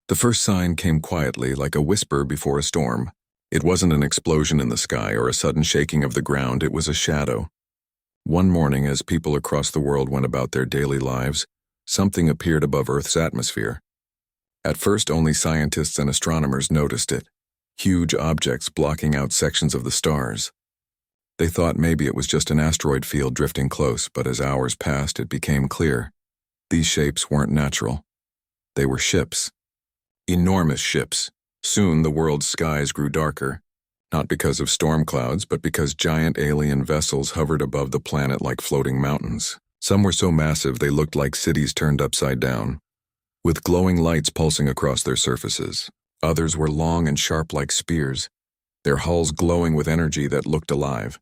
The first sign came quietly, like a whisper before a storm. It wasn't an explosion in the sky or a sudden shaking of the ground, it was a shadow. One morning, as people across the world went about their daily lives, something appeared above Earth's atmosphere. At first, only scientists and astronomers noticed it, huge objects blocking out sections of the stars. They thought maybe it was just an asteroid field drifting close, but as hours passed, it became clear. These shapes weren't natural. They were ships. Enormous ships. Soon the world's skies grew darker, not because of storm clouds, but because giant alien vessels hovered above the planet like floating mountains. Some were so massive they looked like cities turned upside down, with glowing lights pulsing across their surfaces. Others were long and sharp like spears, their hulls glowing with energy that looked alive.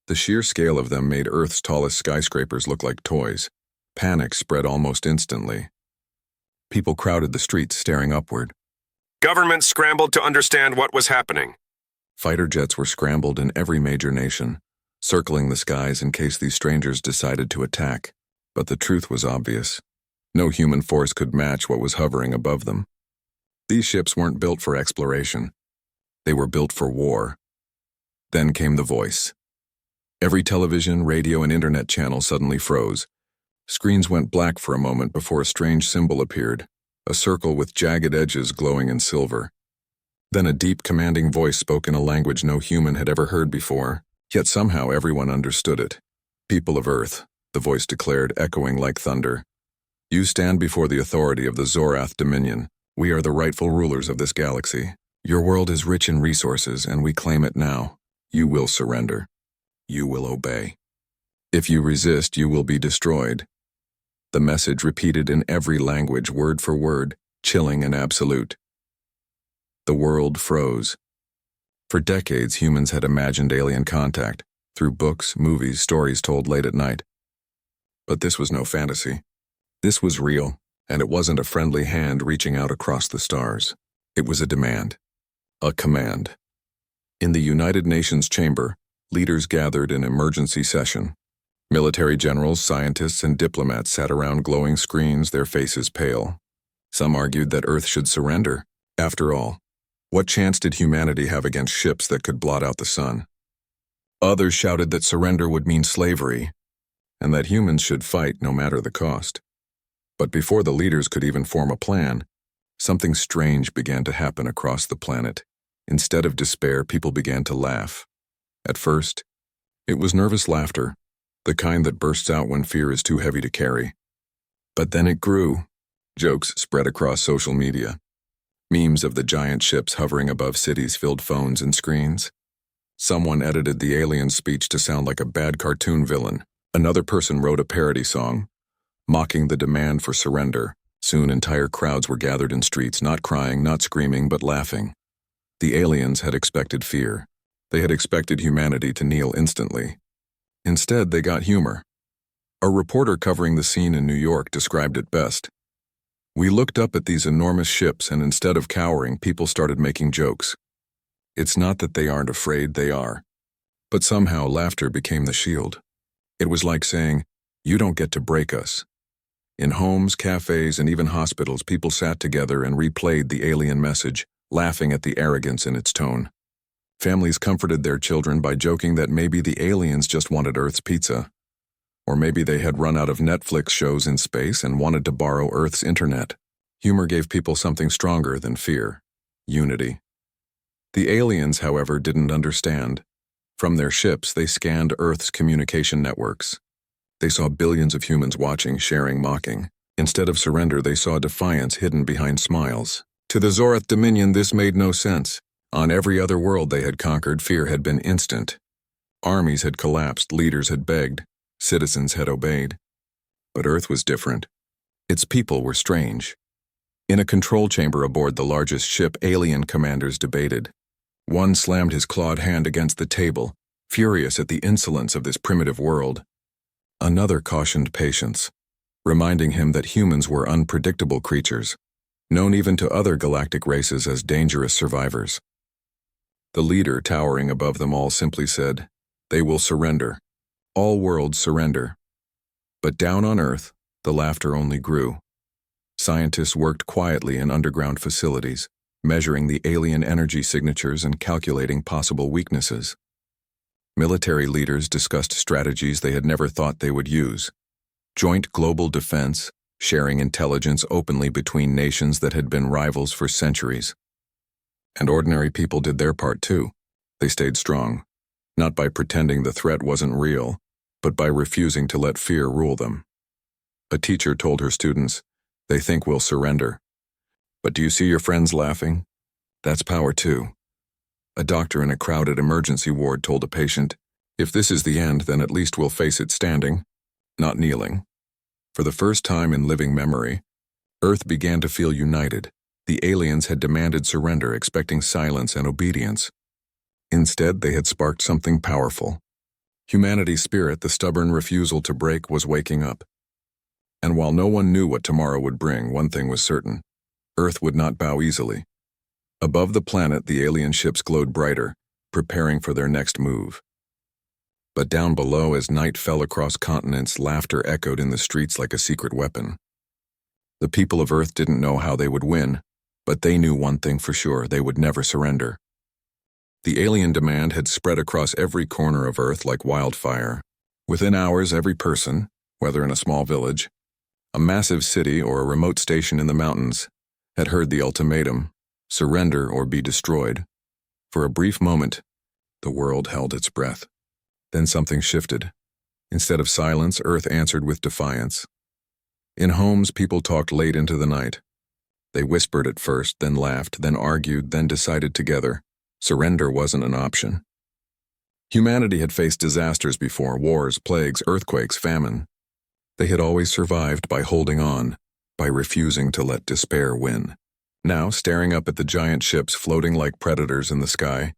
The sheer scale of them made Earth's tallest skyscrapers look like toys. Panic spread almost instantly. People crowded the streets, staring upward. Governments scrambled to understand what was happening. Fighter jets were scrambled in every major nation, circling the skies in case these strangers decided to attack. But the truth was obvious. No human force could match what was hovering above them. These ships weren't built for exploration. They were built for war. Then came the voice. Every television, radio, and internet channel suddenly froze. Screens went black for a moment before a strange symbol appeared, a circle with jagged edges glowing in silver. Then a deep, commanding voice spoke in a language no human had ever heard before, yet somehow everyone understood it. People of Earth, the voice declared, echoing like thunder. You stand before the authority of the Zorath Dominion. We are the rightful rulers of this galaxy. Your world is rich in resources, and we claim it now. You will surrender. You will obey. If you resist, you will be destroyed. The message repeated in every language, word for word, chilling and absolute. The world froze. For decades, humans had imagined alien contact, through books, movies, stories told late at night. But this was no fantasy. This was real, and it wasn't a friendly hand reaching out across the stars. It was a demand. A command. In the United Nations chamber, leaders gathered in emergency session. Military generals, scientists, and diplomats sat around glowing screens, their faces pale. Some argued that Earth should surrender. After all, what chance did humanity have against ships that could blot out the sun? Others shouted that surrender would mean slavery, and that humans should fight no matter the cost. But before the leaders could even form a plan, something strange began to happen across the planet. Instead of despair, people began to laugh. At first, it was nervous laughter, the kind that bursts out when fear is too heavy to carry. But then it grew. Jokes spread across social media. Memes of the giant ships hovering above cities filled phones and screens. Someone edited the alien speech to sound like a bad cartoon villain. Another person wrote a parody song, mocking the demand for surrender. Soon entire crowds were gathered in streets, not crying, not screaming, but laughing. The aliens had expected fear. They had expected humanity to kneel instantly. Instead, they got humor. A reporter covering the scene in New York described it best. We looked up at these enormous ships, and instead of cowering, people started making jokes. It's not that they aren't afraid, they are. But somehow laughter became the shield. It was like saying, you don't get to break us. In homes, cafes, and even hospitals, people sat together and replayed the alien message, laughing at the arrogance in its tone. Families comforted their children by joking that maybe the aliens just wanted Earth's pizza. Or maybe they had run out of Netflix shows in space and wanted to borrow Earth's internet. Humor gave people something stronger than fear: unity. The aliens, however, didn't understand. From their ships, they scanned Earth's communication networks. They saw billions of humans watching, sharing, mocking. Instead of surrender, they saw defiance hidden behind smiles. To the Zorath Dominion, this made no sense. On every other world they had conquered, fear had been instant. Armies had collapsed, leaders had begged, citizens had obeyed. But Earth was different. Its people were strange. In a control chamber aboard the largest ship, alien commanders debated. One slammed his clawed hand against the table, furious at the insolence of this primitive world. Another cautioned patience, reminding him that humans were unpredictable creatures, known even to other galactic races as dangerous survivors. The leader, towering above them all, simply said, "They will surrender. All worlds surrender." But down on Earth, the laughter only grew. Scientists worked quietly in underground facilities, measuring the alien energy signatures and calculating possible weaknesses. Military leaders discussed strategies they had never thought they would use. Joint global defense, sharing intelligence openly between nations that had been rivals for centuries. And ordinary people did their part too. They stayed strong, not by pretending the threat wasn't real, but by refusing to let fear rule them. A teacher told her students, "They think we'll surrender. But do you see your friends laughing? That's power too." A doctor in a crowded emergency ward told a patient, "If this is the end, then at least we'll face it standing, not kneeling." For the first time in living memory, Earth began to feel united. The aliens had demanded surrender, expecting silence and obedience. Instead, they had sparked something powerful. Humanity's spirit, the stubborn refusal to break, was waking up. And while no one knew what tomorrow would bring, one thing was certain: Earth would not bow easily. Above the planet, the alien ships glowed brighter, preparing for their next move. But down below, as night fell across continents, laughter echoed in the streets like a secret weapon. The people of Earth didn't know how they would win, but they knew one thing for sure: they would never surrender. The alien demand had spread across every corner of Earth like wildfire. Within hours, every person, whether in a small village, a massive city, or a remote station in the mountains, had heard the ultimatum: surrender or be destroyed. For a brief moment, the world held its breath. Then something shifted. Instead of silence, Earth answered with defiance. In homes, people talked late into the night. They whispered at first, then laughed, then argued, then decided together. Surrender wasn't an option. Humanity had faced disasters before: wars, plagues, earthquakes, famine. They had always survived by holding on, by refusing to let despair win. Now, staring up at the giant ships floating like predators in the sky,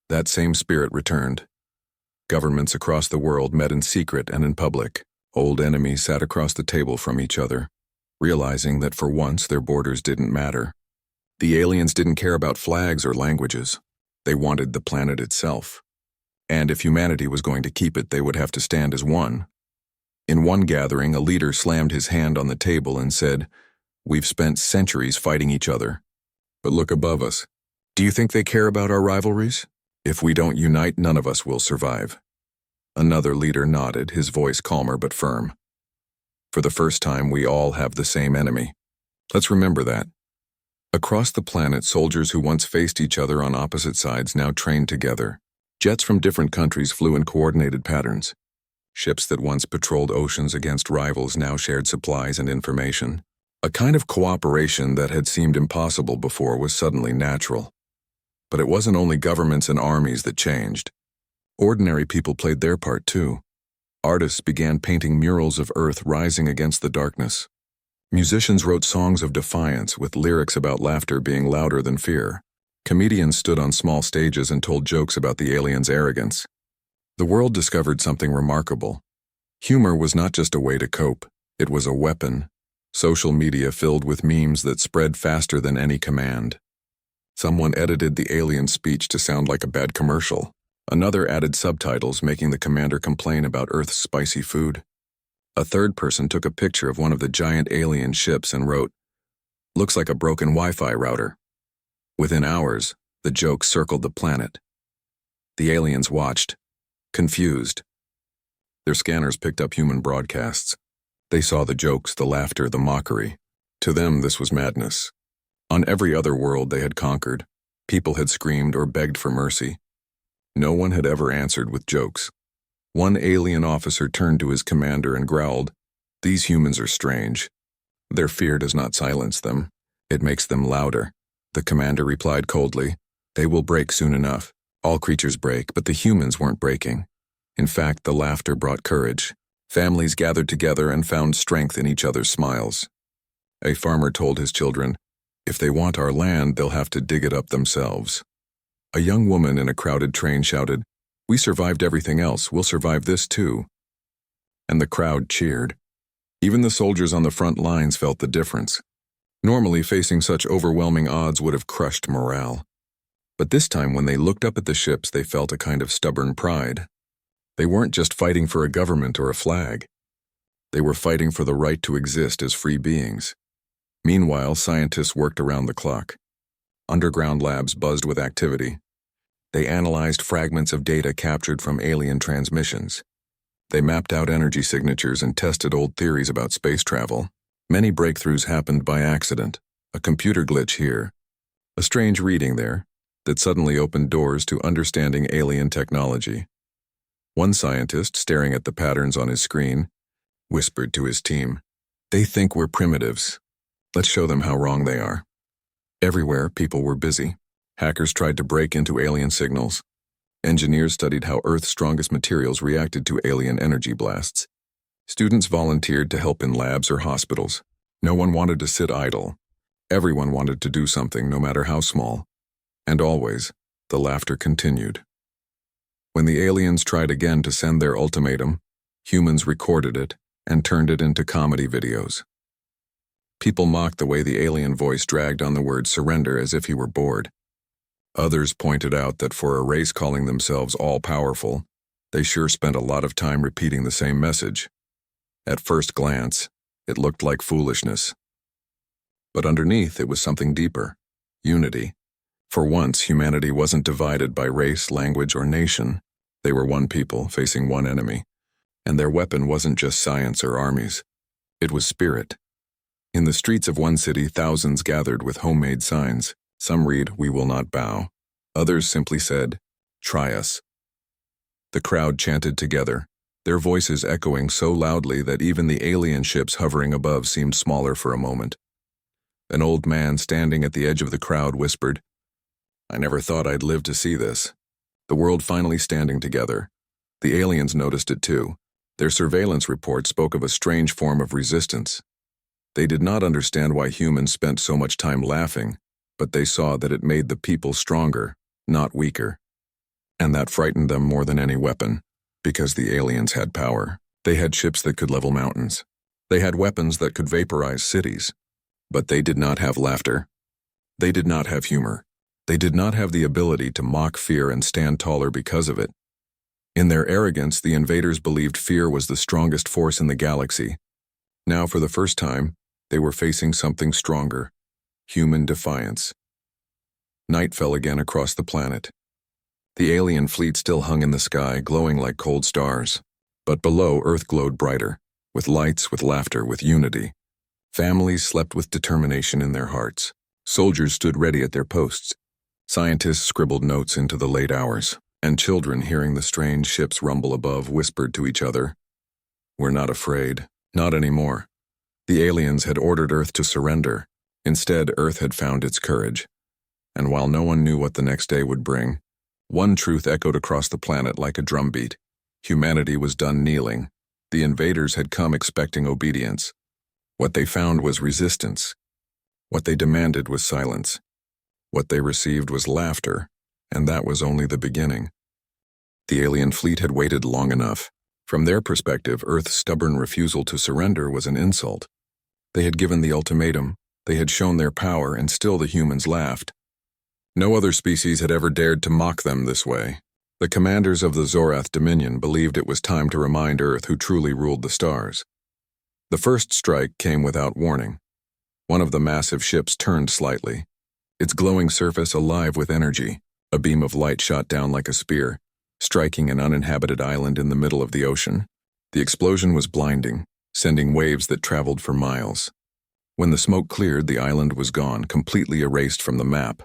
that same spirit returned. Governments across the world met in secret and in public. Old enemies sat across the table from each other, realizing that for once their borders didn't matter. The aliens didn't care about flags or languages. They wanted the planet itself. And if humanity was going to keep it, they would have to stand as one. In one gathering, a leader slammed his hand on the table and said, "We've spent centuries fighting each other. But look above us. Do you think they care about our rivalries? If we don't unite, none of us will survive." Another leader nodded, his voice calmer but firm. "For the first time, we all have the same enemy. Let's remember that." Across the planet, soldiers who once faced each other on opposite sides now trained together. Jets from different countries flew in coordinated patterns. Ships that once patrolled oceans against rivals now shared supplies and information. A kind of cooperation that had seemed impossible before was suddenly natural. But it wasn't only governments and armies that changed. Ordinary people played their part too. Artists began painting murals of Earth rising against the darkness. Musicians wrote songs of defiance with lyrics about laughter being louder than fear. Comedians stood on small stages and told jokes about the aliens' arrogance. The world discovered something remarkable. Humor was not just a way to cope, it was a weapon. Social media filled with memes that spread faster than any command. Someone edited the alien speech to sound like a bad commercial. Another added subtitles, making the commander complain about Earth's spicy food. A third person took a picture of one of the giant alien ships and wrote, "Looks like a broken Wi-Fi router." Within hours, the joke circled the planet. The aliens watched, confused. Their scanners picked up human broadcasts. They saw the jokes, the laughter, the mockery. To them, this was madness. On every other world they had conquered, people had screamed or begged for mercy. No one had ever answered with jokes. One alien officer turned to his commander and growled, "These humans are strange. Their fear does not silence them. It makes them louder." The commander replied coldly, "They will break soon enough. All creatures break, but the humans weren't breaking." In fact, the laughter brought courage. Families gathered together and found strength in each other's smiles. A farmer told his children, "If they want our land, they'll have to dig it up themselves." A young woman in a crowded train shouted, "We survived everything else, we'll survive this too." And the crowd cheered. Even the soldiers on the front lines felt the difference. Normally, facing such overwhelming odds would have crushed morale. But this time, when they looked up at the ships, they felt a kind of stubborn pride. They weren't just fighting for a government or a flag. They were fighting for the right to exist as free beings. Meanwhile, scientists worked around the clock. Underground labs buzzed with activity. They analyzed fragments of data captured from alien transmissions. They mapped out energy signatures and tested old theories about space travel. Many breakthroughs happened by accident, a computer glitch here, a strange reading there, that suddenly opened doors to understanding alien technology. One scientist, staring at the patterns on his screen, whispered to his team, "They think we're primitives. Let's show them how wrong they are." Everywhere, people were busy. Hackers tried to break into alien signals. Engineers studied how Earth's strongest materials reacted to alien energy blasts. Students volunteered to help in labs or hospitals. No one wanted to sit idle. Everyone wanted to do something, no matter how small. And always, the laughter continued. When the aliens tried again to send their ultimatum, humans recorded it and turned it into comedy videos. People mocked the way the alien voice dragged on the word surrender as if he were bored. Others pointed out that for a race calling themselves all-powerful, they sure spent a lot of time repeating the same message. At first glance, it looked like foolishness. But underneath, it was something deeper: unity. For once, humanity wasn't divided by race, language, or nation. They were one people, facing one enemy. And their weapon wasn't just science or armies. It was spirit. In the streets of one city, thousands gathered with homemade signs. Some read, "We will not bow." Others simply said, "Try us." The crowd chanted together, their voices echoing so loudly that even the alien ships hovering above seemed smaller for a moment. An old man standing at the edge of the crowd whispered, "I never thought I'd live to see this." The world finally standing together. The aliens noticed it too. Their surveillance report spoke of a strange form of resistance. They did not understand why humans spent so much time laughing, but they saw that it made the people stronger, not weaker. And that frightened them more than any weapon, because the aliens had power. They had ships that could level mountains. They had weapons that could vaporize cities. But they did not have laughter. They did not have humor. They did not have the ability to mock fear and stand taller because of it. In their arrogance, the invaders believed fear was the strongest force in the galaxy. Now, for the first time, they were facing something stronger: human defiance. Night fell again across the planet. The alien fleet still hung in the sky, glowing like cold stars. But below, Earth glowed brighter, with lights, with laughter, with unity. Families slept with determination in their hearts. Soldiers stood ready at their posts. Scientists scribbled notes into the late hours. And children, hearing the strange ships rumble above, whispered to each other, "We're not afraid. Not anymore." The aliens had ordered Earth to surrender. Instead, Earth had found its courage. And while no one knew what the next day would bring, one truth echoed across the planet like a drumbeat. Humanity was done kneeling. The invaders had come expecting obedience. What they found was resistance. What they demanded was silence. What they received was laughter, and that was only the beginning. The alien fleet had waited long enough. From their perspective, Earth's stubborn refusal to surrender was an insult. They had given the ultimatum, they had shown their power, and still the humans laughed. No other species had ever dared to mock them this way. The commanders of the Zorath Dominion believed it was time to remind Earth who truly ruled the stars. The first strike came without warning. One of the massive ships turned slightly, its glowing surface alive with energy. A beam of light shot down like a spear, striking an uninhabited island in the middle of the ocean. The explosion was blinding, sending waves that traveled for miles. When the smoke cleared, the island was gone, completely erased from the map.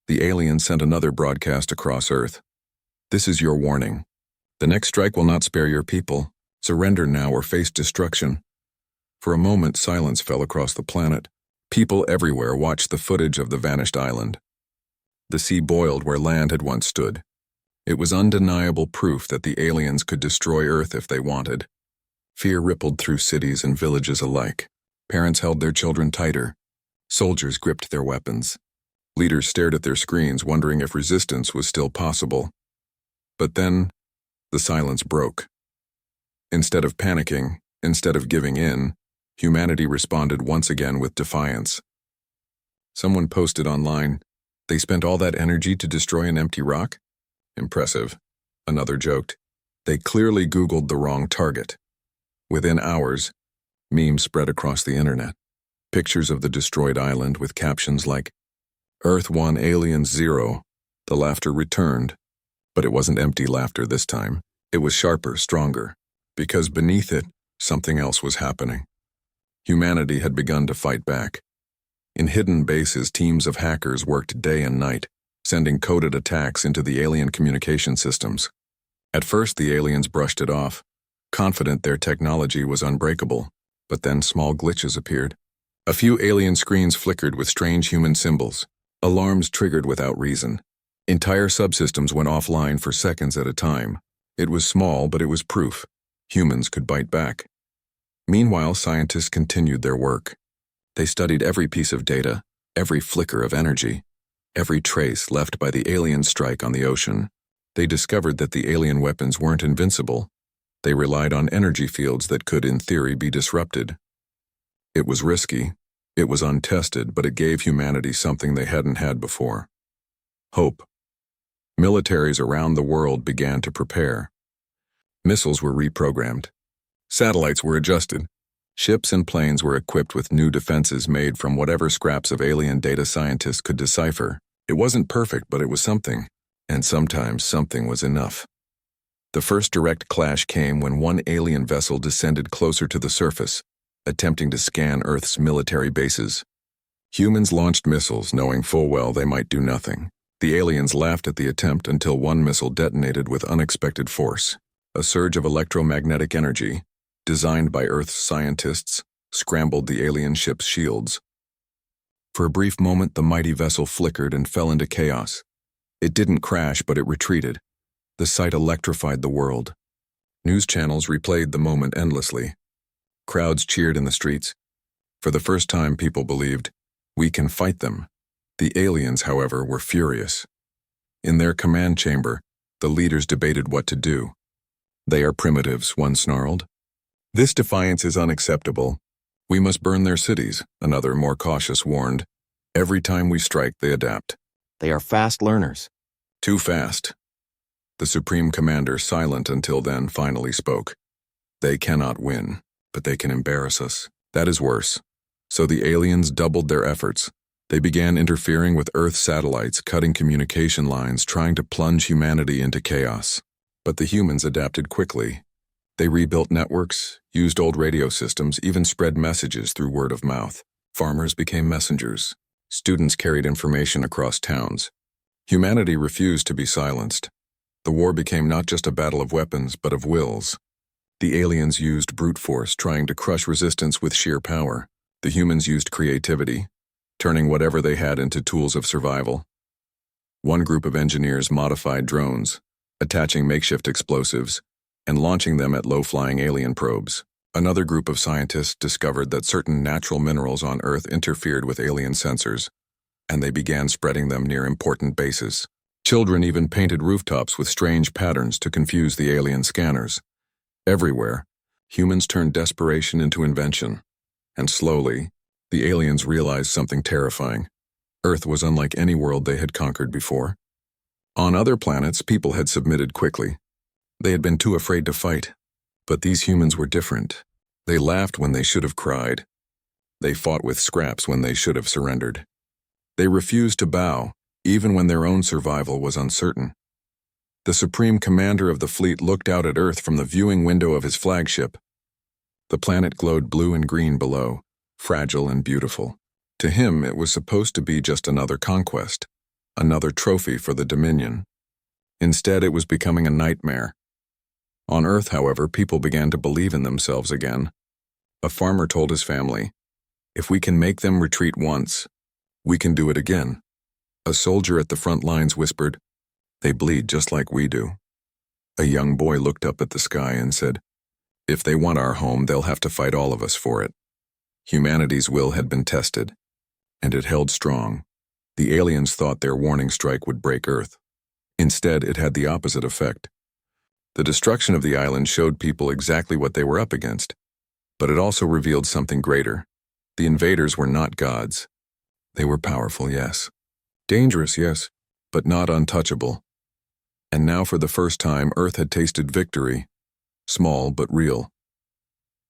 The alien sent another broadcast across Earth. "This is your warning. The next strike will not spare your people. Surrender now or face destruction." For a moment, silence fell across the planet. People everywhere watched the footage of the vanished island. The sea boiled where land had once stood. It was undeniable proof that the aliens could destroy Earth if they wanted. Fear rippled through cities and villages alike. Parents held their children tighter. Soldiers gripped their weapons. Leaders stared at their screens, wondering if resistance was still possible. But then, the silence broke. Instead of panicking, instead of giving in, humanity responded once again with defiance. Someone posted online, "They spent all that energy to destroy an empty rock? Impressive." Another joked, "They clearly Googled the wrong target." Within hours, memes spread across the internet. Pictures of the destroyed island with captions like, Earth 1, Aliens 0. The laughter returned. But it wasn't empty laughter this time. It was sharper, stronger. Because beneath it, something else was happening. Humanity had begun to fight back. In hidden bases, teams of hackers worked day and night, sending coded attacks into the alien communication systems. At first, the aliens brushed it off, confident their technology was unbreakable, but then small glitches appeared. A few alien screens flickered with strange human symbols. Alarms triggered without reason. Entire subsystems went offline for seconds at a time. It was small, but it was proof. Humans could bite back. Meanwhile, scientists continued their work. They studied every piece of data, every flicker of energy, every trace left by the alien strike on the ocean. They discovered that the alien weapons weren't invincible. They relied on energy fields that could, in theory, be disrupted. It was risky, it was untested, but it gave humanity something they hadn't had before. Hope. Militaries around the world began to prepare. Missiles were reprogrammed. Satellites were adjusted. Ships and planes were equipped with new defenses made from whatever scraps of alien data scientists could decipher. It wasn't perfect, but it was something. And sometimes something was enough. The first direct clash came when one alien vessel descended closer to the surface, attempting to scan Earth's military bases. Humans launched missiles, knowing full well they might do nothing. The aliens laughed at the attempt until one missile detonated with unexpected force. A surge of electromagnetic energy, designed by Earth's scientists, scrambled the alien ship's shields. For a brief moment, the mighty vessel flickered and fell into chaos. It didn't crash, but it retreated. The sight electrified the world. News channels replayed the moment endlessly. Crowds cheered in the streets. For the first time, people believed, we can fight them. The aliens, however, were furious. In their command chamber, the leaders debated what to do. They are primitives, one snarled. This defiance is unacceptable. We must burn their cities, another more cautious warned. Every time we strike, they adapt. They are fast learners. Too fast. The Supreme Commander, silent until then, finally spoke. They cannot win, but they can embarrass us. That is worse. So the aliens doubled their efforts. They began interfering with Earth satellites, cutting communication lines, trying to plunge humanity into chaos. But the humans adapted quickly. They rebuilt networks, used old radio systems, even spread messages through word of mouth. Farmers became messengers. Students carried information across towns. Humanity refused to be silenced. The war became not just a battle of weapons, but of wills. The aliens used brute force, trying to crush resistance with sheer power. The humans used creativity, turning whatever they had into tools of survival. One group of engineers modified drones, attaching makeshift explosives, and launching them at low-flying alien probes. Another group of scientists discovered that certain natural minerals on Earth interfered with alien sensors, and they began spreading them near important bases. Children even painted rooftops with strange patterns to confuse the alien scanners. Everywhere, humans turned desperation into invention, and slowly, the aliens realized something terrifying. Earth was unlike any world they had conquered before. On other planets, people had submitted quickly. They had been too afraid to fight. But these humans were different. They laughed when they should have cried. They fought with scraps when they should have surrendered. They refused to bow, even when their own survival was uncertain. The Supreme Commander of the fleet looked out at Earth from the viewing window of his flagship. The planet glowed blue and green below, fragile and beautiful. To him, it was supposed to be just another conquest, another trophy for the Dominion. Instead, it was becoming a nightmare. On Earth, however, people began to believe in themselves again. A farmer told his family, "If we can make them retreat once, we can do it again." A soldier at the front lines whispered, "They bleed just like we do." A young boy looked up at the sky and said, "If they want our home, they'll have to fight all of us for it." Humanity's will had been tested, and it held strong. The aliens thought their warning strike would break Earth. Instead, it had the opposite effect. The destruction of the island showed people exactly what they were up against, but it also revealed something greater. The invaders were not gods. They were powerful, yes. Dangerous, yes, but not untouchable. And now for the first time, Earth had tasted victory, small but real.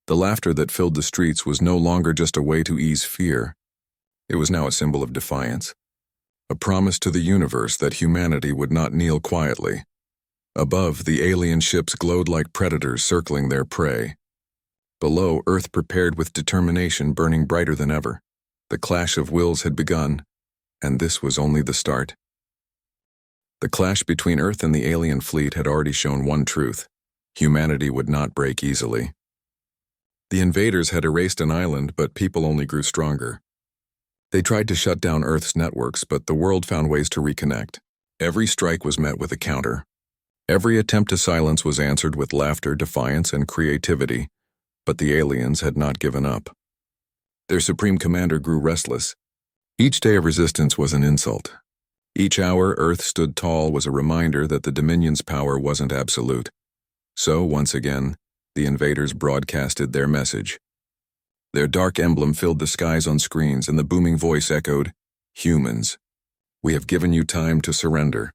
The laughter that filled the streets was no longer just a way to ease fear. It was now a symbol of defiance, a promise to the universe that humanity would not kneel quietly. Above, the alien ships glowed like predators circling their prey. Below, Earth prepared with determination, burning brighter than ever. The clash of wills had begun, and this was only the start. The clash between Earth and the alien fleet had already shown one truth: humanity would not break easily. The invaders had erased an island, but people only grew stronger. They tried to shut down Earth's networks, but the world found ways to reconnect. Every strike was met with a counter. Every attempt to silence was answered with laughter, defiance, and creativity, but the aliens had not given up. Their supreme commander grew restless. Each day of resistance was an insult. Each hour Earth stood tall was a reminder that the Dominion's power wasn't absolute. So, once again, the invaders broadcasted their message. Their dark emblem filled the skies on screens, and the booming voice echoed, "Humans, we have given you time to surrender.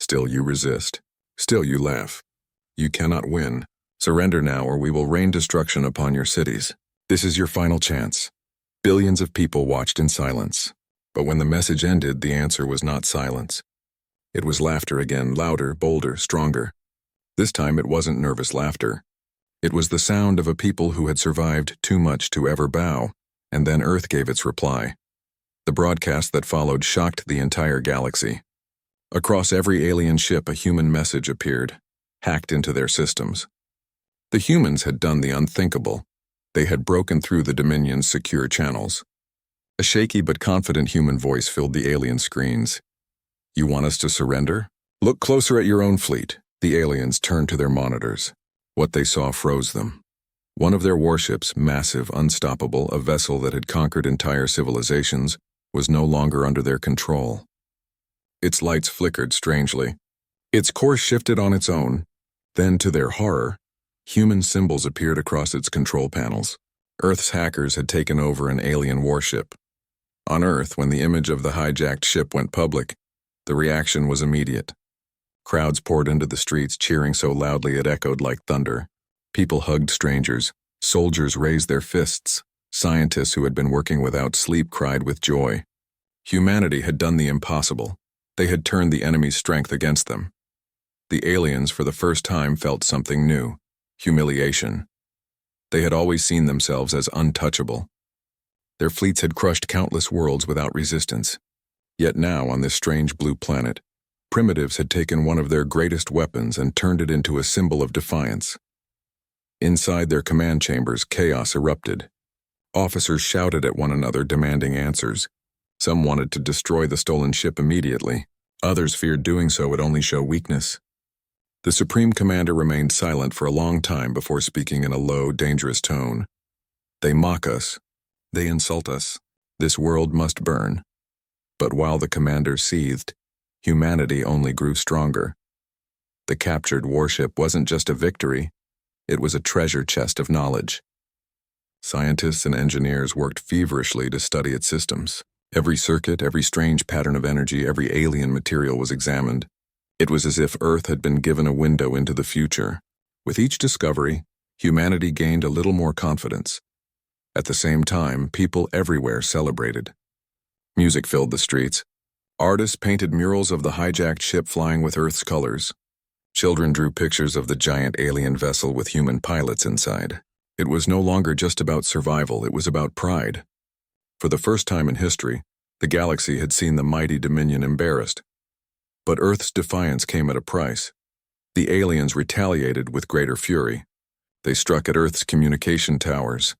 Still you resist. Still you laugh. You cannot win. Surrender now, or we will rain destruction upon your cities. This is your final chance." Billions of people watched in silence. But when the message ended, the answer was not silence. It was laughter again, louder, bolder, stronger. This time it wasn't nervous laughter. It was the sound of a people who had survived too much to ever bow, and then Earth gave its reply. The broadcast that followed shocked the entire galaxy. Across every alien ship a human message appeared, hacked into their systems. The humans had done the unthinkable. They had broken through the Dominion's secure channels. A shaky but confident human voice filled the alien screens. "You want us to surrender? Look closer at your own fleet." The aliens turned to their monitors. What they saw froze them. One of their warships, massive, unstoppable, a vessel that had conquered entire civilizations, was no longer under their control. Its lights flickered strangely. Its course shifted on its own. Then, to their horror, human symbols appeared across its control panels. Earth's hackers had taken over an alien warship. On Earth, when the image of the hijacked ship went public, the reaction was immediate. Crowds poured into the streets, cheering so loudly it echoed like thunder. People hugged strangers. Soldiers raised their fists. Scientists who had been working without sleep cried with joy. Humanity had done the impossible. They had turned the enemy's strength against them. The aliens, for the first time, felt something new: humiliation. They had always seen themselves as untouchable. Their fleets had crushed countless worlds without resistance. Yet now, on this strange blue planet, primitives had taken one of their greatest weapons and turned it into a symbol of defiance. Inside their command chambers, chaos erupted. Officers shouted at one another, demanding answers. Some wanted to destroy the stolen ship immediately. Others feared doing so would only show weakness. The Supreme Commander remained silent for a long time before speaking in a low, dangerous tone. "They mock us. They insult us. This world must burn." But while the commander seethed, humanity only grew stronger. The captured warship wasn't just a victory, it was a treasure chest of knowledge. Scientists and engineers worked feverishly to study its systems. Every circuit, every strange pattern of energy, every alien material was examined. It was as if Earth had been given a window into the future. With each discovery, humanity gained a little more confidence. At the same time, people everywhere celebrated. Music filled the streets. Artists painted murals of the hijacked ship flying with Earth's colors. Children drew pictures of the giant alien vessel with human pilots inside. It was no longer just about survival, it was about pride. For the first time in history, the galaxy had seen the mighty Dominion embarrassed. But Earth's defiance came at a price. The aliens retaliated with greater fury. They struck at Earth's communication towers,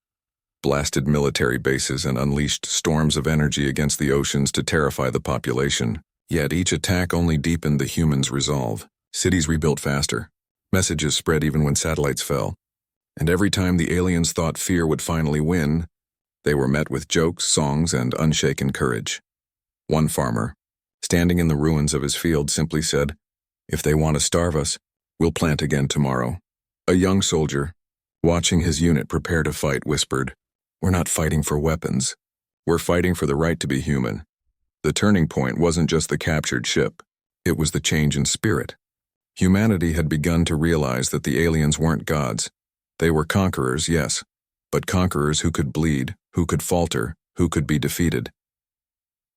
blasted military bases, and unleashed storms of energy against the oceans to terrify the population. Yet each attack only deepened the humans' resolve. Cities rebuilt faster. Messages spread even when satellites fell. And every time the aliens thought fear would finally win, they were met with jokes, songs, and unshaken courage. One farmer, standing in the ruins of his field, simply said, "If they want to starve us, we'll plant again tomorrow." A young soldier, watching his unit prepare to fight, whispered, "We're not fighting for weapons. We're fighting for the right to be human." The turning point wasn't just the captured ship. It was the change in spirit. Humanity had begun to realize that the aliens weren't gods. They were conquerors, yes, but conquerors who could bleed, who could falter, who could be defeated.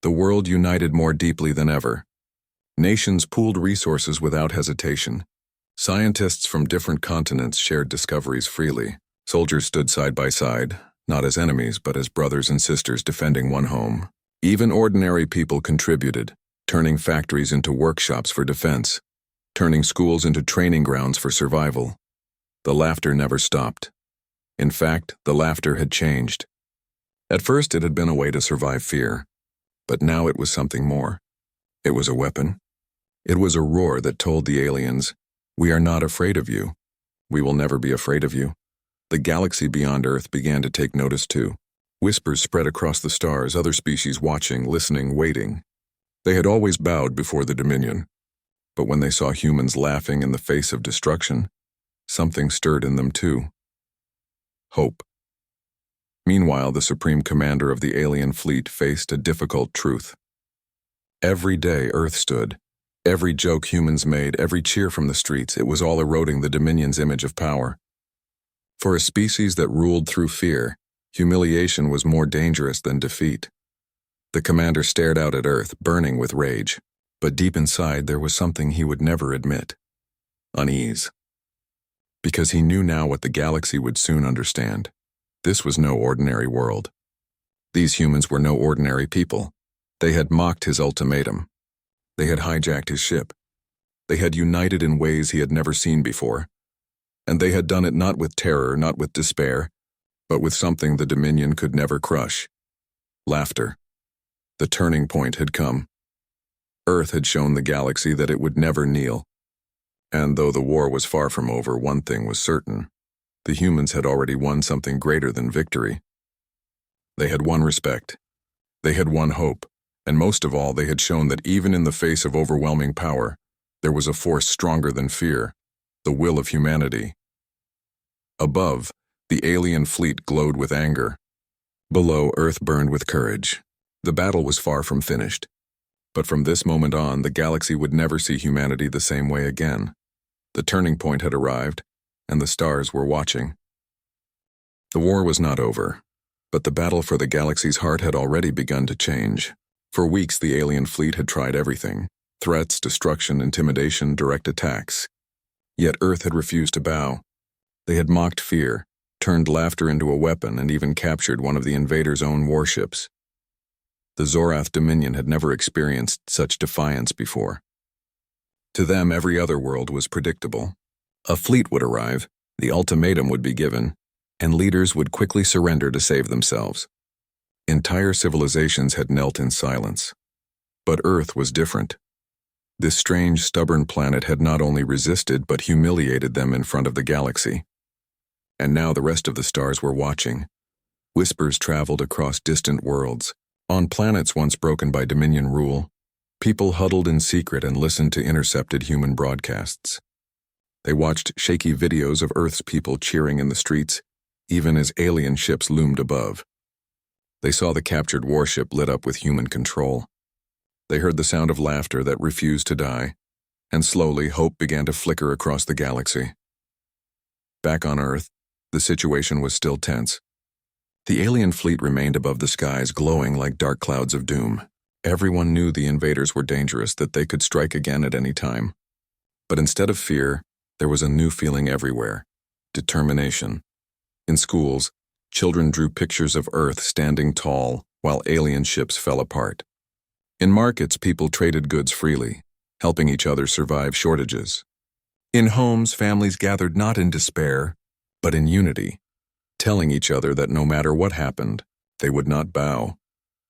The world united more deeply than ever. Nations pooled resources without hesitation. Scientists from different continents shared discoveries freely. Soldiers stood side by side, not as enemies but as brothers and sisters defending one home. Even ordinary people contributed, turning factories into workshops for defense, turning schools into training grounds for survival. The laughter never stopped. In fact, the laughter had changed. At first, it had been a way to survive fear, but now it was something more. It was a weapon. It was a roar that told the aliens, "We are not afraid of you. We will never be afraid of you." The galaxy beyond Earth began to take notice too. Whispers spread across the stars, other species watching, listening, waiting. They had always bowed before the Dominion, but when they saw humans laughing in the face of destruction, something stirred in them too. Hope. Meanwhile, the Supreme Commander of the alien fleet faced a difficult truth. Every day Earth stood. Every joke humans made, every cheer from the streets, it was all eroding the Dominion's image of power. For a species that ruled through fear, humiliation was more dangerous than defeat. The commander stared out at Earth, burning with rage, but deep inside there was something he would never admit: unease. Because he knew now what the galaxy would soon understand. This was no ordinary world. These humans were no ordinary people. They had mocked his ultimatum. They had hijacked his ship. They had united in ways he had never seen before. And they had done it not with terror, not with despair, but with something the Dominion could never crush: laughter. The turning point had come. Earth had shown the galaxy that it would never kneel. And though the war was far from over, one thing was certain: the humans had already won something greater than victory. They had won respect. They had won hope. And most of all, they had shown that even in the face of overwhelming power, there was a force stronger than fear: the will of humanity. Above, the alien fleet glowed with anger. Below, Earth burned with courage. The battle was far from finished. But from this moment on, the galaxy would never see humanity the same way again. The turning point had arrived, and the stars were watching. The war was not over, but the battle for the galaxy's heart had already begun to change. For weeks, the alien fleet had tried everything: threats, destruction, intimidation, direct attacks. Yet Earth had refused to bow. They had mocked fear, turned laughter into a weapon, and even captured one of the invaders' own warships. The Zorath Dominion had never experienced such defiance before. To them, every other world was predictable. A fleet would arrive, the ultimatum would be given, and leaders would quickly surrender to save themselves. Entire civilizations had knelt in silence. But Earth was different. This strange, stubborn planet had not only resisted but humiliated them in front of the galaxy. And now the rest of the stars were watching. Whispers traveled across distant worlds. On planets once broken by Dominion rule, people huddled in secret and listened to intercepted human broadcasts. They watched shaky videos of Earth's people cheering in the streets, even as alien ships loomed above. They saw the captured warship lit up with human control. They heard the sound of laughter that refused to die, and slowly hope began to flicker across the galaxy. Back on Earth, the situation was still tense. The alien fleet remained above the skies, glowing like dark clouds of doom. Everyone knew the invaders were dangerous, that they could strike again at any time. But instead of fear, there was a new feeling everywhere: determination. In schools, children drew pictures of Earth standing tall while alien ships fell apart. In markets, people traded goods freely, helping each other survive shortages. In homes, families gathered not in despair, but in unity, telling each other that no matter what happened, they would not bow.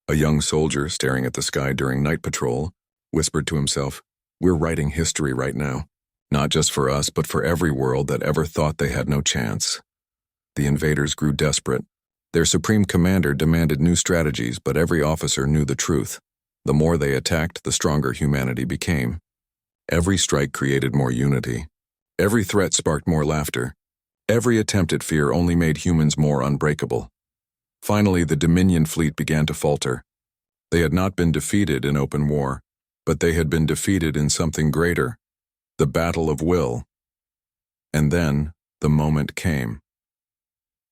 A young soldier, staring at the sky during night patrol, whispered to himself, "We're writing history right now, not just for us, but for every world that ever thought they had no chance." The invaders grew desperate. Their supreme commander demanded new strategies, but every officer knew the truth: the more they attacked, the stronger humanity became. Every strike created more unity. Every threat sparked more laughter. Every attempt at fear only made humans more unbreakable. Finally, the Dominion fleet began to falter. They had not been defeated in open war, but they had been defeated in something greater: the battle of will. And then, the moment came.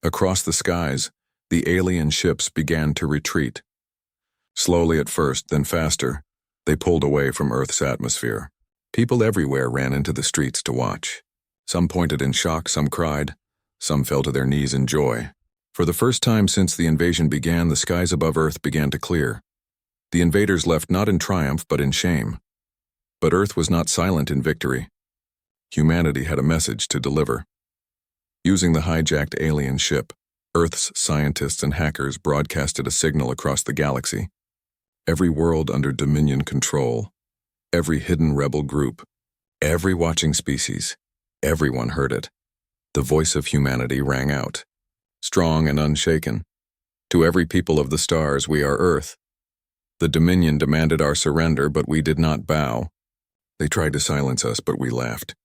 Across the skies, the alien ships began to retreat. Slowly at first, then faster, they pulled away from Earth's atmosphere. People everywhere ran into the streets to watch. Some pointed in shock, some cried, some fell to their knees in joy. For the first time since the invasion began, the skies above Earth began to clear. The invaders left not in triumph but in shame. But Earth was not silent in victory. Humanity had a message to deliver. Using the hijacked alien ship, Earth's scientists and hackers broadcasted a signal across the galaxy. Every world under Dominion control, every hidden rebel group, every watching species, everyone heard it. The voice of humanity rang out, strong and unshaken. To every people of the stars, we are Earth. The Dominion demanded our surrender, but we did not bow. They tried to silence us, but we laughed.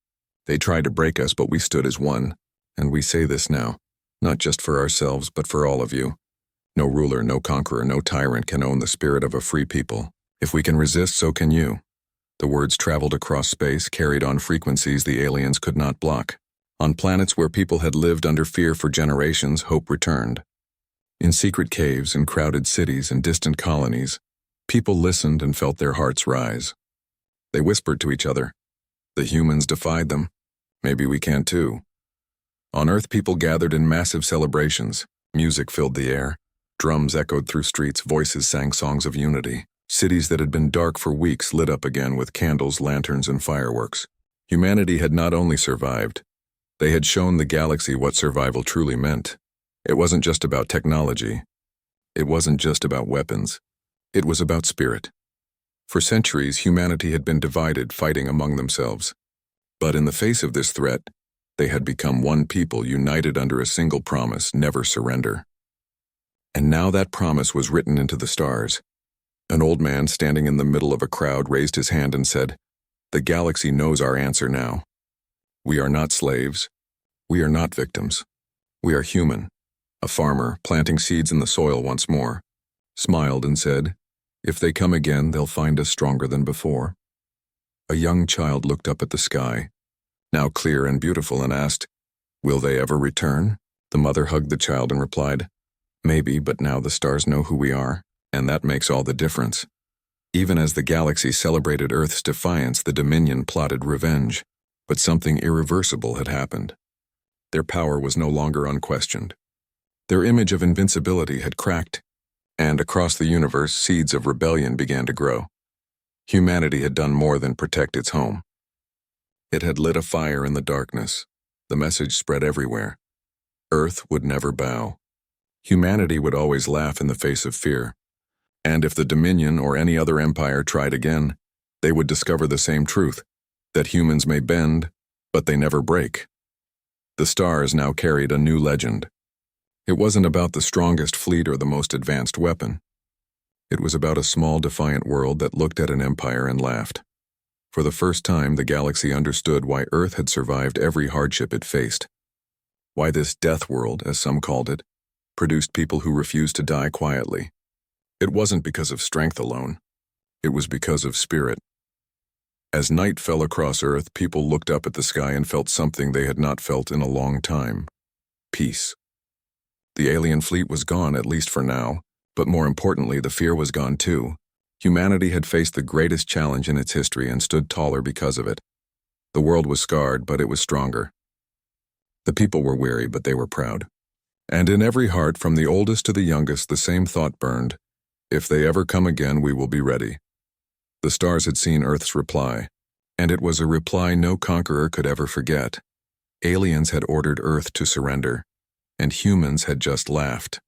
They tried to break us, but we stood as one. And we say this now, not just for ourselves, but for all of you. No ruler, no conqueror, no tyrant can own the spirit of a free people. If we can resist, so can you. The words traveled across space, carried on frequencies the aliens could not block. On planets where people had lived under fear for generations, hope returned. In secret caves, in crowded cities, and distant colonies, people listened and felt their hearts rise. They whispered to each other. The humans defied them. Maybe we can too. On Earth, people gathered in massive celebrations. Music filled the air. Drums echoed through streets, voices sang songs of unity. Cities that had been dark for weeks lit up again with candles, lanterns, and fireworks. Humanity had not only survived, they had shown the galaxy what survival truly meant. It wasn't just about technology. It wasn't just about weapons. It was about spirit. For centuries, humanity had been divided, fighting among themselves. But in the face of this threat, they had become one people, united under a single promise: never surrender. And now that promise was written into the stars. An old man standing in the middle of a crowd raised his hand and said, "The galaxy knows our answer now. We are not slaves. We are not victims. We are human." A farmer, planting seeds in the soil once more, smiled and said, "If they come again, they'll find us stronger than before." A young child looked up at the sky, now clear and beautiful, and asked, "Will they ever return?" The mother hugged the child and replied, "Maybe, but now the stars know who we are, and that makes all the difference." Even as the galaxy celebrated Earth's defiance, the Dominion plotted revenge. But something irreversible had happened. Their power was no longer unquestioned. Their image of invincibility had cracked, and across the universe, seeds of rebellion began to grow. Humanity had done more than protect its home. It had lit a fire in the darkness. The message spread everywhere. Earth would never bow. Humanity would always laugh in the face of fear. And if the Dominion or any other empire tried again, they would discover the same truth, that humans may bend, but they never break. The stars now carried a new legend. It wasn't about the strongest fleet or the most advanced weapon. It was about a small, defiant world that looked at an empire and laughed. For the first time, the galaxy understood why Earth had survived every hardship it faced. Why this death world, as some called it, produced people who refused to die quietly. It wasn't because of strength alone. It was because of spirit. As night fell across Earth, people looked up at the sky and felt something they had not felt in a long time: peace. The alien fleet was gone, at least for now, but more importantly, the fear was gone too. Humanity had faced the greatest challenge in its history and stood taller because of it. The world was scarred, but it was stronger. The people were weary, but they were proud. And in every heart, from the oldest to the youngest, the same thought burned: if they ever come again, we will be ready. The stars had seen Earth's reply, and it was a reply no conqueror could ever forget. Aliens had ordered Earth to surrender, and humans had just laughed.